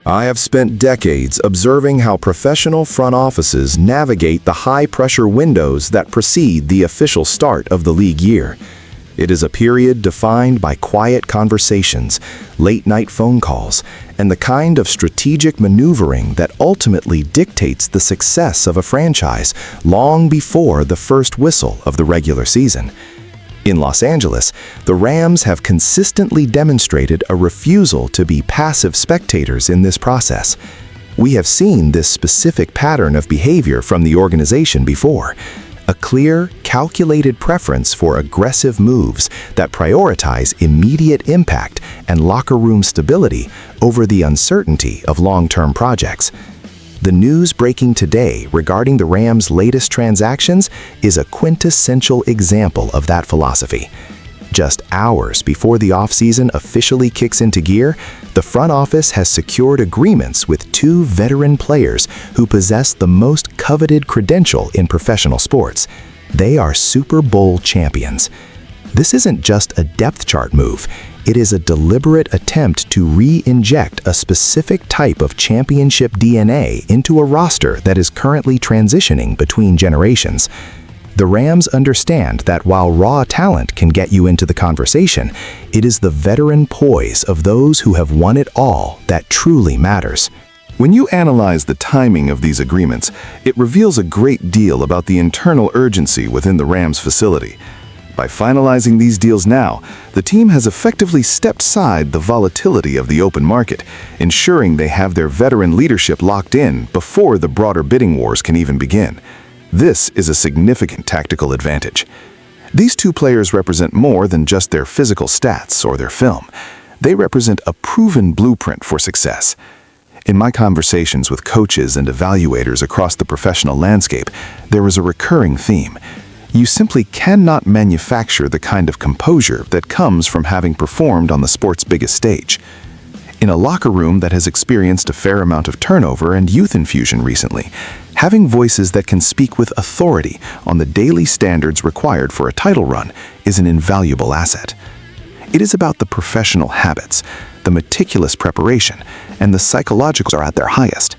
I have spent decades observing how professional front offices navigate the high-pressure windows that precede the official start of the league year. It is a period defined by quiet conversations, late-night phone calls, and the kind of strategic maneuvering that ultimately dictates the success of a franchise long before the first whistle of the regular season. In Los Angeles, the Rams have consistently demonstrated a refusal to be passive spectators in this process. We have seen this specific pattern of behavior from the organization before. A clear, calculated preference for aggressive moves that prioritize immediate impact and locker room stability over the uncertainty of long-term projects. The news breaking today regarding the Rams' latest transactions is a quintessential example of that philosophy. Just hours before the offseason officially kicks into gear, the front office has secured agreements with two veteran players who possess the most coveted credential in professional sports. They are Super Bowl champions. This isn't just a depth chart move. It is a deliberate attempt to re-inject a specific type of championship DNA into a roster that is currently transitioning between generations. The Rams understand that while raw talent can get you into the conversation, it is the veteran poise of those who have won it all that truly matters. When you analyze the timing of these agreements, it reveals a great deal about the internal urgency within the Rams facility. By finalizing these deals now, the team has effectively stepped aside the volatility of the open market, ensuring they have their veteran leadership locked in before the broader bidding wars can even begin. This is a significant tactical advantage. These two players represent more than just their physical stats or their film. They represent a proven blueprint for success. In my conversations with coaches and evaluators across the professional landscape, there is a recurring theme. You simply cannot manufacture the kind of composure that comes from having performed on the sport's biggest stage. In a locker room that has experienced a fair amount of turnover and youth infusion recently, having voices that can speak with authority on the daily standards required for a title run is an invaluable asset. It is about the professional habits, the meticulous preparation, and the psychological are at their highest.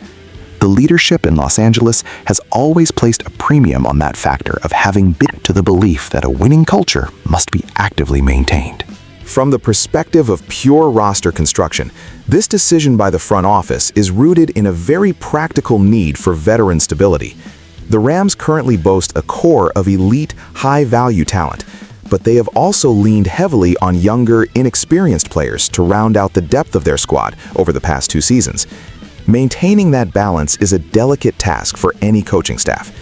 The leadership in Los Angeles has always placed a premium on that factor of having bit to the belief that a winning culture must be actively maintained. From the perspective of pure roster construction, this decision by the front office is rooted in a very practical need for veteran stability. The Rams currently boast a core of elite, high-value talent, but they have also leaned heavily on younger, inexperienced players to round out the depth of their squad over the past 2 seasons. Maintaining that balance is a delicate task for any coaching staff.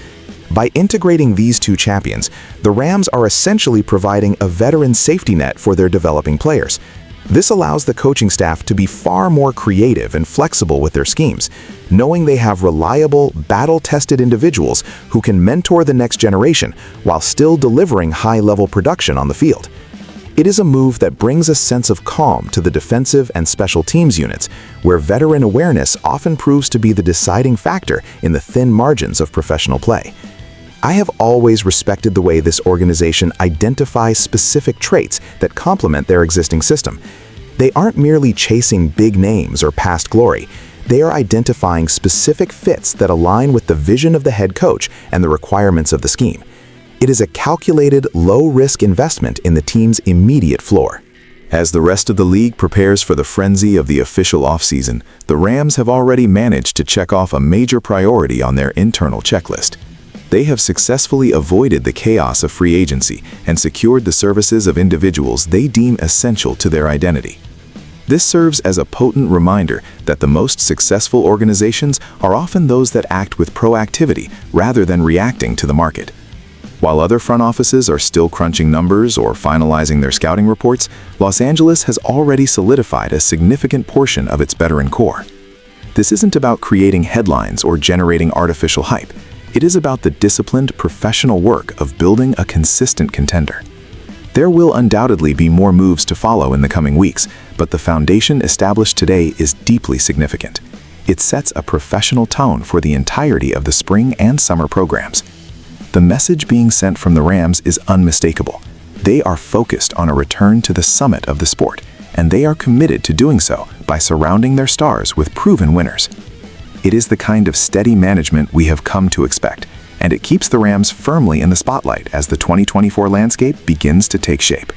By integrating these two champions, the Rams are essentially providing a veteran safety net for their developing players. This allows the coaching staff to be far more creative and flexible with their schemes, knowing they have reliable, battle-tested individuals who can mentor the next generation while still delivering high-level production on the field. It is a move that brings a sense of calm to the defensive and special teams units, where veteran awareness often proves to be the deciding factor in the thin margins of professional play. I have always respected the way this organization identifies specific traits that complement their existing system. They aren't merely chasing big names or past glory. They are identifying specific fits that align with the vision of the head coach and the requirements of the scheme. It is a calculated, low-risk investment in the team's immediate floor. As the rest of the league prepares for the frenzy of the official offseason, the Rams have already managed to check off a major priority on their internal checklist. They have successfully avoided the chaos of free agency and secured the services of individuals they deem essential to their identity. This serves as a potent reminder that the most successful organizations are often those that act with proactivity rather than reacting to the market. While other front offices are still crunching numbers or finalizing their scouting reports, Los Angeles has already solidified a significant portion of its veteran core. This isn't about creating headlines or generating artificial hype. It is about the disciplined, professional work of building a consistent contender. There will undoubtedly be more moves to follow in the coming weeks, but the foundation established today is deeply significant. It sets a professional tone for the entirety of the spring and summer programs. The message being sent from the Rams is unmistakable. They are focused on a return to the summit of the sport, and they are committed to doing so by surrounding their stars with proven winners. It is the kind of steady management we have come to expect, and it keeps the Rams firmly in the spotlight as the 2024 landscape begins to take shape.